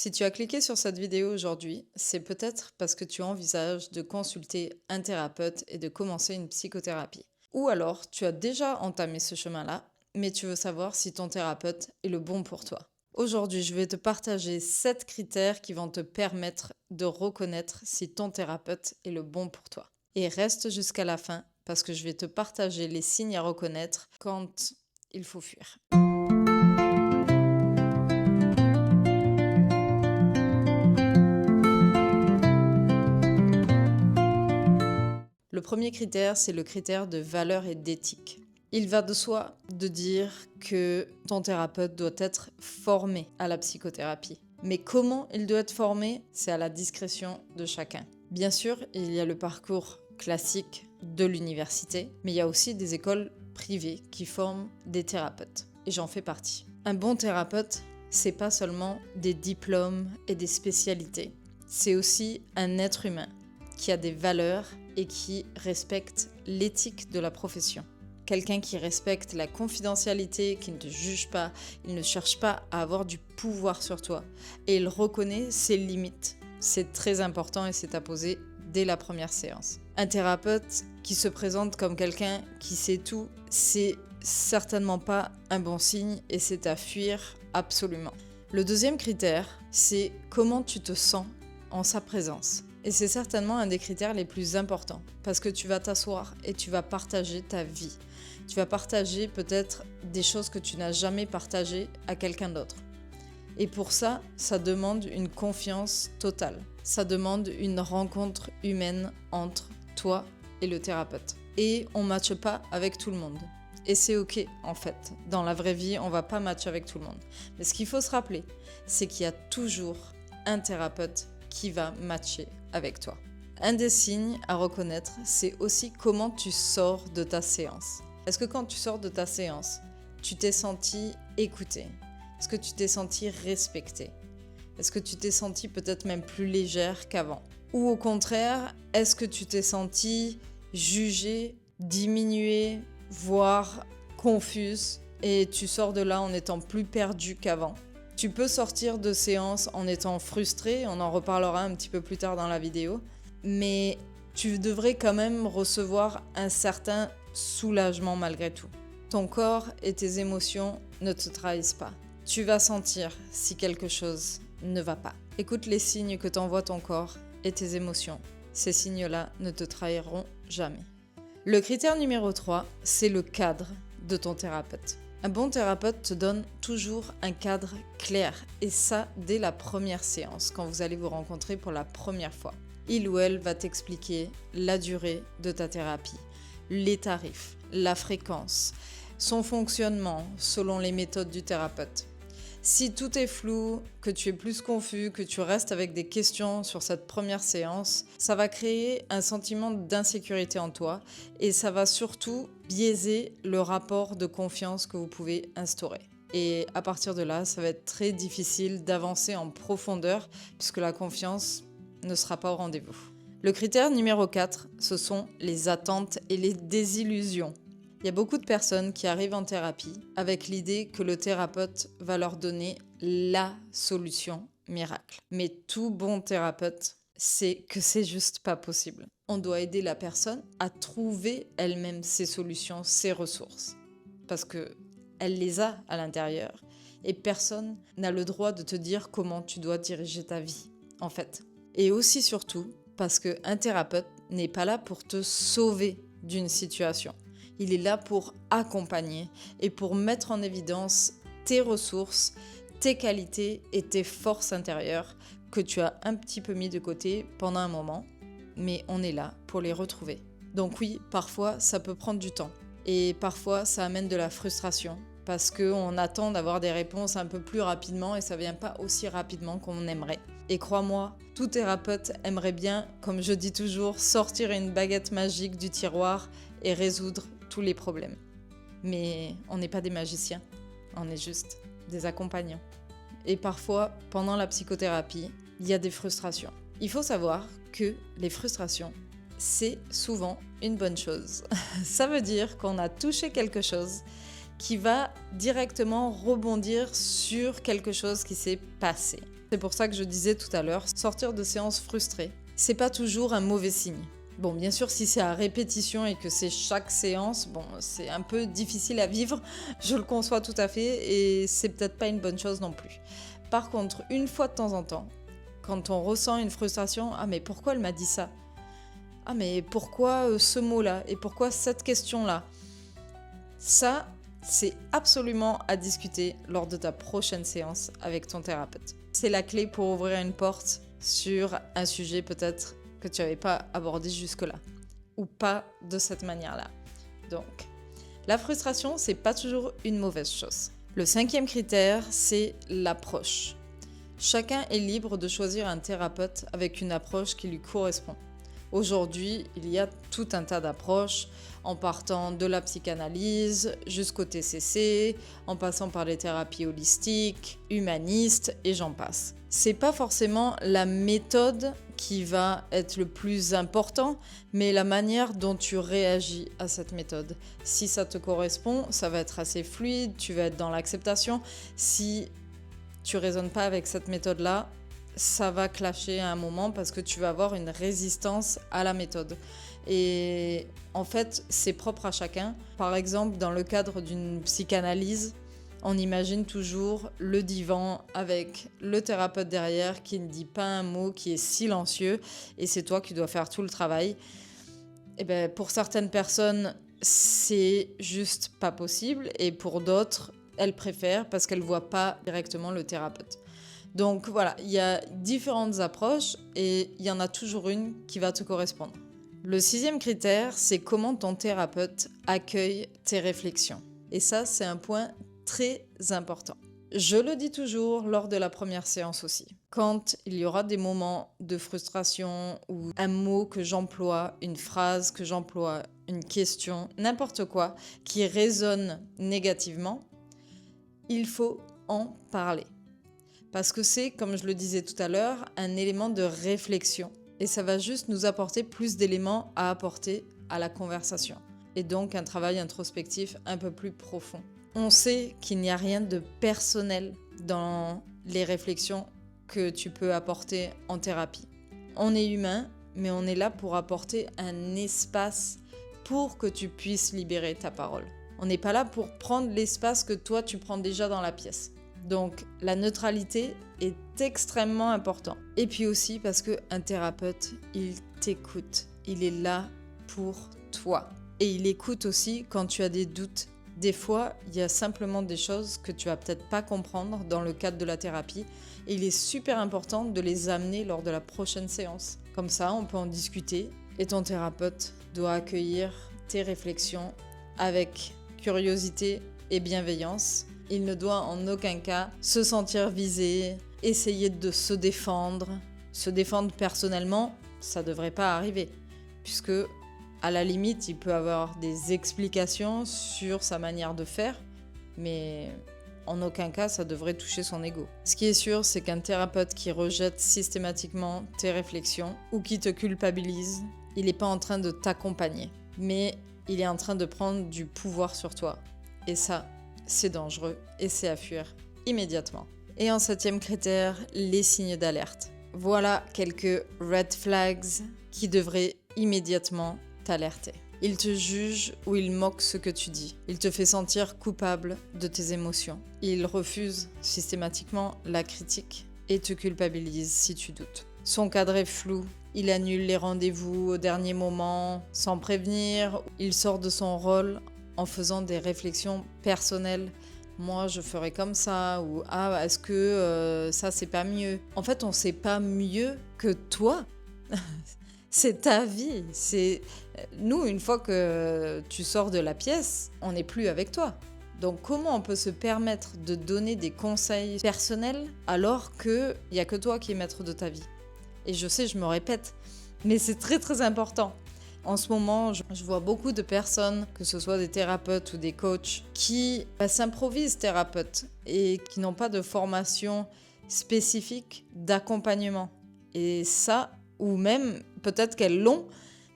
Si tu as cliqué sur cette vidéo aujourd'hui, c'est peut-être parce que tu envisages de consulter un thérapeute et de commencer une psychothérapie. Ou alors, tu as déjà entamé ce chemin-là, mais tu veux savoir si ton thérapeute est le bon pour toi. Aujourd'hui, je vais te partager 7 critères qui vont te permettre de reconnaître si ton thérapeute est le bon pour toi. Et reste jusqu'à la fin parce que je vais te partager les signes à reconnaître quand il faut fuir. Le premier critère, c'est le critère de valeur et d'éthique. Il va de soi de dire que ton thérapeute doit être formé à la psychothérapie. Mais comment il doit être formé, c'est à la discrétion de chacun. Bien sûr, il y a le parcours classique de l'université, mais il y a aussi des écoles privées qui forment des thérapeutes. Et j'en fais partie. Un bon thérapeute, c'est pas seulement des diplômes et des spécialités. C'est aussi un être humain qui a des valeurs et qui respecte l'éthique de la profession. Quelqu'un qui respecte la confidentialité, qui ne te juge pas, il ne cherche pas à avoir du pouvoir sur toi. Et il reconnaît ses limites. C'est très important et c'est à poser dès la première séance. Un thérapeute qui se présente comme quelqu'un qui sait tout, c'est certainement pas un bon signe et c'est à fuir absolument. Le deuxième critère, c'est comment tu te sens en sa présence. Et c'est certainement un des critères les plus importants, parce que tu vas t'asseoir et tu vas partager ta vie. Tu vas partager peut-être des choses que tu n'as jamais partagées à quelqu'un d'autre. Et pour ça, ça demande une confiance totale. Ça demande une rencontre humaine entre toi et le thérapeute. Et on ne matche pas avec tout le monde. Et c'est ok en fait. Dans la vraie vie, on ne va pas matcher avec tout le monde. Mais ce qu'il faut se rappeler, c'est qu'il y a toujours un thérapeute qui va matcher avec toi. Un des signes à reconnaître, c'est aussi comment tu sors de ta séance. Est-ce que quand tu sors de ta séance, tu t'es senti écouté? Est-ce que tu t'es senti respecté? Est-ce que tu t'es senti peut-être même plus légère qu'avant? Ou au contraire, est-ce que tu t'es senti jugée, diminuée, voire confuse et tu sors de là en étant plus perdue qu'avant? Tu peux sortir de séance en étant frustré, on en reparlera un petit peu plus tard dans la vidéo, mais tu devrais quand même recevoir un certain soulagement malgré tout. Ton corps et tes émotions ne te trahissent pas. Tu vas sentir si quelque chose ne va pas. Écoute les signes que t'envoie ton corps et tes émotions. Ces signes-là ne te trahiront jamais. Le critère numéro 3, c'est le cadre de ton thérapeute. Un bon thérapeute te donne toujours un cadre clair, et ça dès la première séance, quand vous allez vous rencontrer pour la première fois. Il ou elle va t'expliquer la durée de ta thérapie, les tarifs, la fréquence, son fonctionnement selon les méthodes du thérapeute. Si tout est flou, que tu es plus confus, que tu restes avec des questions sur cette première séance, ça va créer un sentiment d'insécurité en toi et ça va surtout biaiser le rapport de confiance que vous pouvez instaurer. Et à partir de là, ça va être très difficile d'avancer en profondeur puisque la confiance ne sera pas au rendez-vous. Le critère numéro 4, ce sont les attentes et les désillusions. Il y a beaucoup de personnes qui arrivent en thérapie avec l'idée que le thérapeute va leur donner la solution miracle. Mais tout bon thérapeute sait que c'est juste pas possible. On doit aider la personne à trouver elle-même ses solutions, ses ressources. Parce qu'elle les a à l'intérieur. Et personne n'a le droit de te dire comment tu dois diriger ta vie, en fait. Et aussi surtout, parce qu'un thérapeute n'est pas là pour te sauver d'une situation. Il est là pour accompagner et pour mettre en évidence tes ressources, tes qualités et tes forces intérieures que tu as un petit peu mis de côté pendant un moment, mais on est là pour les retrouver. Donc oui, parfois ça peut prendre du temps et parfois ça amène de la frustration parce qu'on attend d'avoir des réponses un peu plus rapidement et ça vient pas aussi rapidement qu'on aimerait. Et crois-moi, tout thérapeute aimerait bien, comme je dis toujours, sortir une baguette magique du tiroir et résoudre tous les problèmes. Mais on n'est pas des magiciens, on est juste des accompagnants. Et parfois, pendant la psychothérapie, il y a des frustrations. Il faut savoir que les frustrations, c'est souvent une bonne chose. Ça veut dire qu'on a touché quelque chose qui va directement rebondir sur quelque chose qui s'est passé. C'est pour ça que je disais tout à l'heure, sortir de séances frustrées, c'est pas toujours un mauvais signe. Bon, bien sûr, si c'est à répétition et que c'est chaque séance, bon, c'est un peu difficile à vivre, je le conçois tout à fait, et c'est peut-être pas une bonne chose non plus. Par contre, une fois de temps en temps, quand on ressent une frustration, ah mais pourquoi elle m'a dit ça ? Ah mais pourquoi ce mot-là ? Et pourquoi cette question-là ? Ça, c'est absolument à discuter lors de ta prochaine séance avec ton thérapeute. C'est la clé pour ouvrir une porte sur un sujet peut-être que tu n'avais pas abordé jusque-là, ou pas de cette manière-là. Donc, la frustration, c'est pas toujours une mauvaise chose. Le 5e critère, c'est l'approche. Chacun est libre de choisir un thérapeute avec une approche qui lui correspond. Aujourd'hui, il y a tout un tas d'approches, en partant de la psychanalyse jusqu'au TCC, en passant par les thérapies holistiques, humanistes et j'en passe. C'est pas forcément la méthode qui va être le plus important, mais la manière dont tu réagis à cette méthode. Si ça te correspond, ça va être assez fluide, tu vas être dans l'acceptation. Si tu résonnes pas avec cette méthode-là, ça va clasher à un moment parce que tu vas avoir une résistance à la méthode. Et en fait, c'est propre à chacun. Par exemple, dans le cadre d'une psychanalyse, on imagine toujours le divan avec le thérapeute derrière qui ne dit pas un mot, qui est silencieux, et c'est toi qui dois faire tout le travail. Et ben, pour certaines personnes, c'est juste pas possible, et pour d'autres, elles préfèrent parce qu'elles ne voient pas directement le thérapeute. Donc voilà, il y a différentes approches et il y en a toujours une qui va te correspondre. Le 6e critère, c'est comment ton thérapeute accueille tes réflexions. Et ça, c'est un point très important. Je le dis toujours lors de la première séance aussi. Quand il y aura des moments de frustration ou un mot que j'emploie, une phrase que j'emploie, une question, n'importe quoi, qui résonne négativement, il faut en parler. Parce que c'est, comme je le disais tout à l'heure, un élément de réflexion. Et ça va juste nous apporter plus d'éléments à apporter à la conversation. Et donc un travail introspectif un peu plus profond. On sait qu'il n'y a rien de personnel dans les réflexions que tu peux apporter en thérapie. On est humain, mais on est là pour apporter un espace pour que tu puisses libérer ta parole. On n'est pas là pour prendre l'espace que toi tu prends déjà dans la pièce. Donc la neutralité est extrêmement importante. Et puis aussi parce qu'un thérapeute, il t'écoute. Il est là pour toi. Et il écoute aussi quand tu as des doutes. Des fois, il y a simplement des choses que tu vas peut-être pas comprendre dans le cadre de la thérapie. Et il est super important de les amener lors de la prochaine séance. Comme ça, on peut en discuter. Et ton thérapeute doit accueillir tes réflexions avec curiosité et bienveillance. Il ne doit en aucun cas se sentir visé, essayer de se défendre. Se défendre personnellement, ça ne devrait pas arriver. Puisque, à la limite, il peut avoir des explications sur sa manière de faire, mais en aucun cas, ça devrait toucher son ego. Ce qui est sûr, c'est qu'un thérapeute qui rejette systématiquement tes réflexions ou qui te culpabilise, il n'est pas en train de t'accompagner, mais il est en train de prendre du pouvoir sur toi. Et ça, c'est dangereux et c'est à fuir immédiatement. Et en 7e critère, les signes d'alerte. Voilà quelques red flags qui devraient immédiatement t'alerter. Il te juge ou il moque ce que tu dis. Il te fait sentir coupable de tes émotions. Il refuse systématiquement la critique et te culpabilise si tu doutes. Son cadre est flou. Il annule les rendez-vous au dernier moment sans prévenir. Il sort de son rôle en faisant des réflexions personnelles. Moi, je ferais comme ça, ou ah, est-ce que ça, c'est pas mieux ? En fait, on sait pas mieux que toi. C'est ta vie. Nous, une fois que tu sors de la pièce, on n'est plus avec toi. Donc, comment on peut se permettre de donner des conseils personnels alors qu'il n'y a que toi qui es maître de ta vie ? Et je sais, je me répète, mais c'est très très important. En ce moment, je vois beaucoup de personnes, que ce soit des thérapeutes ou des coachs, qui s'improvisent thérapeutes et qui n'ont pas de formation spécifique d'accompagnement. Et ça, ou même peut-être qu'elles l'ont,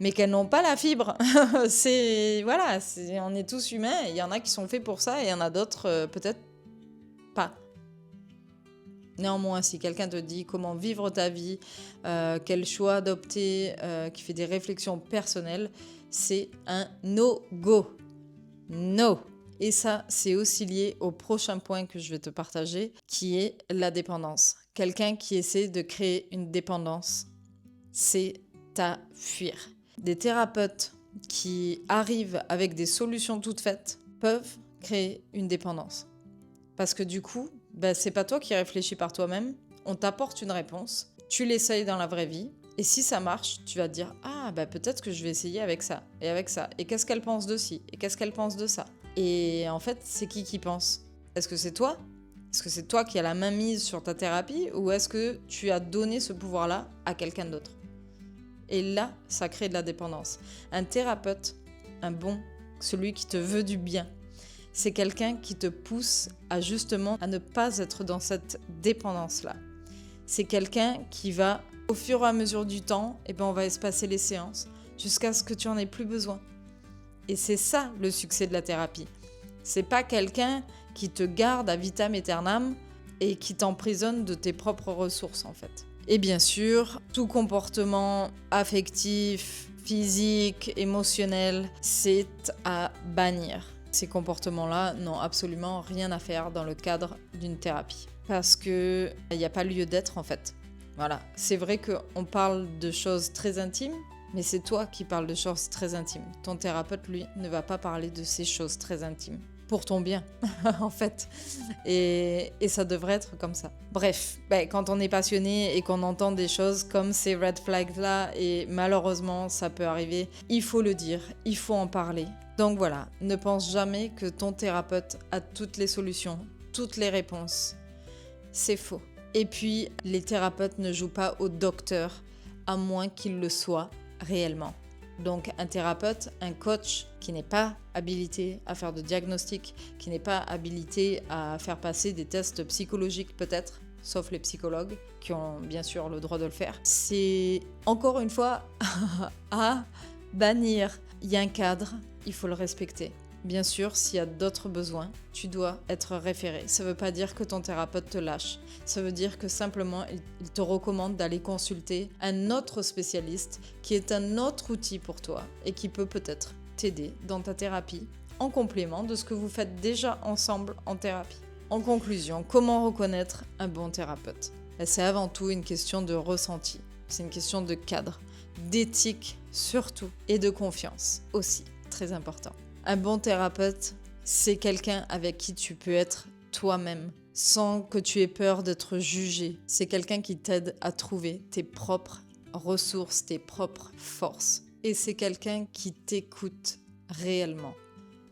mais qu'elles n'ont pas la fibre. On est tous humains, il y en a qui sont faits pour ça et il y en a d'autres peut-être pas. Néanmoins, si quelqu'un te dit comment vivre ta vie, quel choix adopter, qui fait des réflexions personnelles, c'est un no-go. No. Et ça, c'est aussi lié au prochain point que je vais te partager, qui est la dépendance. Quelqu'un qui essaie de créer une dépendance, c'est à fuir. Des thérapeutes qui arrivent avec des solutions toutes faites peuvent créer une dépendance. Parce que du coup, c'est pas toi qui réfléchis par toi-même, on t'apporte une réponse, tu l'essayes dans la vraie vie, et si ça marche, tu vas te dire « Ah, peut-être que je vais essayer avec ça, et qu'est-ce qu'elle pense de ci, et qu'est-ce qu'elle pense de ça ?» Et en fait, c'est qui pense ? Est-ce que c'est toi ? Est-ce que c'est toi qui as la main mise sur ta thérapie, ou est-ce que tu as donné ce pouvoir-là à quelqu'un d'autre ? Et là, ça crée de la dépendance. Un thérapeute, celui qui te veut du bien, c'est quelqu'un qui te pousse à justement à ne pas être dans cette dépendance-là. C'est quelqu'un qui va, au fur et à mesure du temps, on va espacer les séances jusqu'à ce que tu en aies plus besoin. Et c'est ça le succès de la thérapie. C'est pas quelqu'un qui te garde à vitam aeternam et qui t'emprisonne de tes propres ressources en fait. Et bien sûr, tout comportement affectif, physique, émotionnel, c'est à bannir. Ces comportements-là n'ont absolument rien à faire dans le cadre d'une thérapie. Parce qu'il n'y a pas lieu d'être en fait. Voilà. C'est vrai qu'on parle de choses très intimes, mais c'est toi qui parles de choses très intimes. Ton thérapeute, lui, ne va pas parler de ces choses très intimes. Pour ton bien, en fait. Et ça devrait être comme ça. Bref, quand on est passionné et qu'on entend des choses comme ces red flags-là, et malheureusement, ça peut arriver, il faut le dire, il faut en parler. Donc voilà, ne pense jamais que ton thérapeute a toutes les solutions, toutes les réponses. C'est faux. Et puis, les thérapeutes ne jouent pas au docteur, à moins qu'ils le soient réellement. Donc un thérapeute, un coach qui n'est pas habilité à faire de diagnostic, qui n'est pas habilité à faire passer des tests psychologiques peut-être, sauf les psychologues qui ont bien sûr le droit de le faire, c'est encore une fois à bannir. Il y a un cadre, il faut le respecter. Bien sûr, s'il y a d'autres besoins, tu dois être référé. Ça ne veut pas dire que ton thérapeute te lâche. Ça veut dire que simplement, il te recommande d'aller consulter un autre spécialiste qui est un autre outil pour toi et qui peut peut-être t'aider dans ta thérapie en complément de ce que vous faites déjà ensemble en thérapie. En conclusion, comment reconnaître un bon thérapeute ? C'est avant tout une question de ressenti. C'est une question de cadre, d'éthique surtout et de confiance aussi, très important. Un bon thérapeute, c'est quelqu'un avec qui tu peux être toi-même, sans que tu aies peur d'être jugé. C'est quelqu'un qui t'aide à trouver tes propres ressources, tes propres forces. Et c'est quelqu'un qui t'écoute réellement.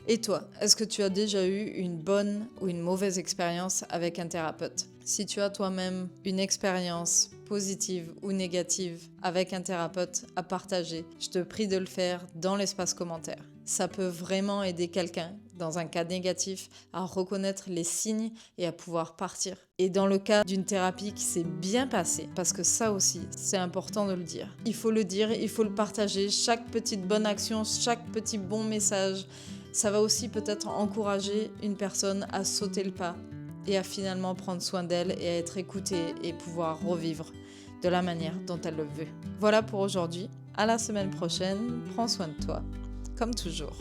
Et toi, est-ce que tu as déjà eu une bonne ou une mauvaise expérience avec un thérapeute ? Si tu as toi-même une expérience positive ou négative avec un thérapeute à partager, je te prie de le faire dans l'espace commentaire. Ça peut vraiment aider quelqu'un, dans un cas négatif, à reconnaître les signes et à pouvoir partir. Et dans le cas d'une thérapie qui s'est bien passée, parce que ça aussi, c'est important de le dire. Il faut le dire, il faut le partager. Chaque petite bonne action, chaque petit bon message, ça va aussi peut-être encourager une personne à sauter le pas et à finalement prendre soin d'elle et à être écoutée et pouvoir revivre de la manière dont elle le veut. Voilà pour aujourd'hui. À la semaine prochaine. Prends soin de toi. Comme toujours.